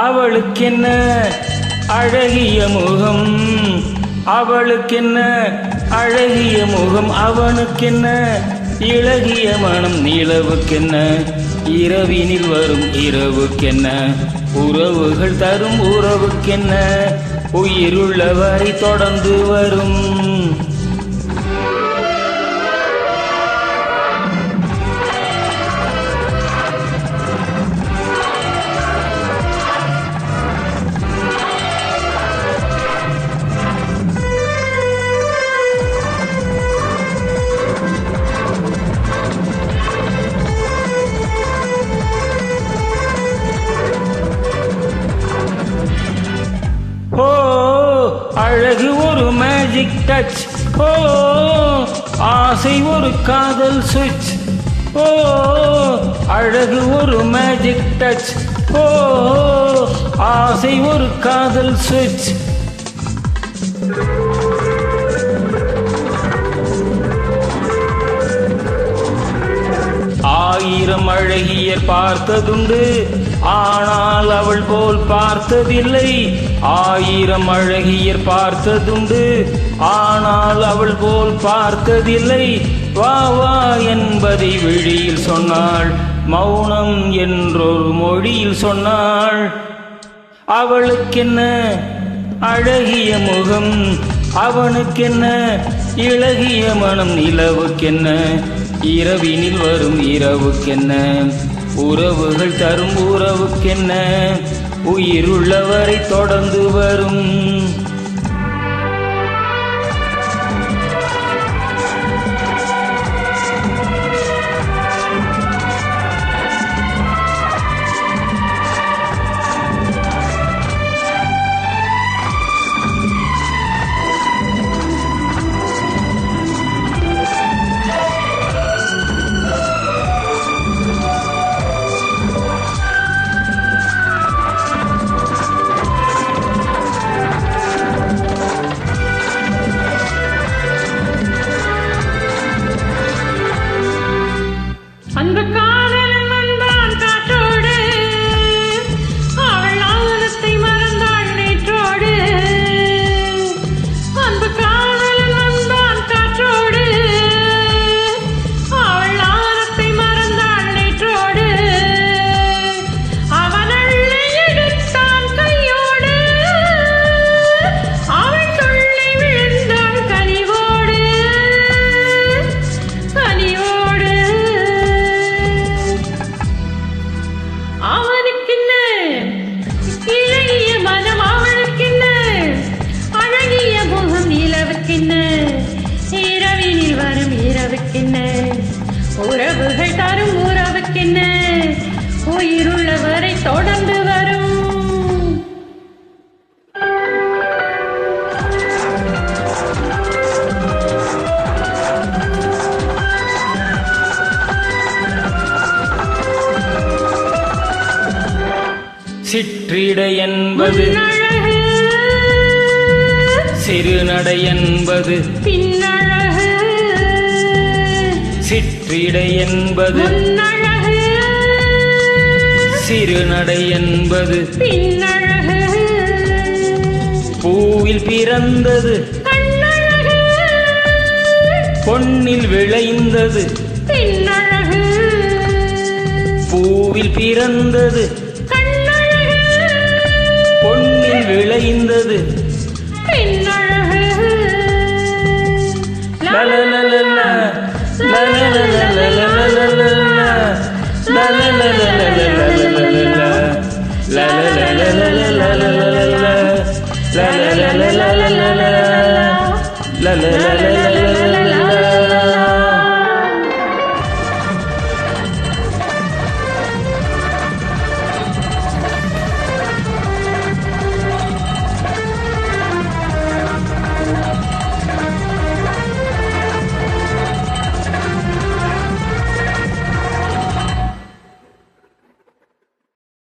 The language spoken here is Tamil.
அவளுக்கென்ன அழகிய முகம், அவளுக்கென்ன அழகிய முகம், அவனுக்கென்ன இளகிய மனம், நிலவுக்கென்ன இரவினில் வரும் இரவுக்கென்ன, உறவுகள் தரும் உறவுக்கென்ன, உயிருள்ளவரை தொடர்ந்து வரும். ஓ அழகு ஒரு மேஜிக் டச், ஓ ஆசை ஒரு காதல் சுவிட்ச், ஓ அழகு ஒரு மேஜிக் டச், ஓ ஆசை ஒரு காதல் சுவிட்ச். ஆயிரம் அழகியர் பார்த்ததுண்டு, ஆனால் அவள் போல் பார்த்ததில்லை. ஆயிரம் அழகியர் பார்த்ததுண்டு, ஆனால் அவள் போல் பார்த்ததில்லை. வா வா என்பதை விழியில் சொன்னாள், மௌனம் என்றொரு மொழியில் சொன்னாள். அவளுக்கென்ன அழகிய முகம், அவனுக்கென்ன இளகிய மனம், நிலவுக்கென்ன இரவினில் வரும் இரவுக்கென்ன, உறவுகள் தரும் உறவுக்கென்ன, உயிருள்ளவரை தொடர்ந்து வரும். அந்த காதலன் வந்தான் காற்றோடு, அவள் ஆனத்தை மறந்தாள் நேற்றோடு. அந்த காதலன் வந்தான் காற்றோடு, அவள் ஆனத்தை மறந்தாள் நேற்றோடு. அவன் அள்ளி எடுத்தான் கையோடு, அவள் துள்ளி விழுந்தாள் கனிவோடு கனிவோடு. அவனுக்கென்ன இளகிய மனம், அவளுக்கென்ன அழகிய முகம், நிலவுக்கென்ன இரவினில் வரும் இரவுக்கென்ன, உறவுகள் தரும் உறவுக்கென்ன, உயிருள்ளவரை தொடர்ந்து வரும். சிற்றிடை என்பது அழகு, சிறுநடை என்பது பின்னழகு, சிற்றிடை என்பது முன்னழகு, சிறுநடை என்பது பின்னழகு, பூவில் பிறந்தது கண்ணழகு, பொன்னில் விளைந்தது. பின்னழகு, பூவில் பிறந்தது கண்ணழகு, பொன்னில் விளைந்தது. பின்னழகு. லலலலல, லலலலலலலலல, லலலலல.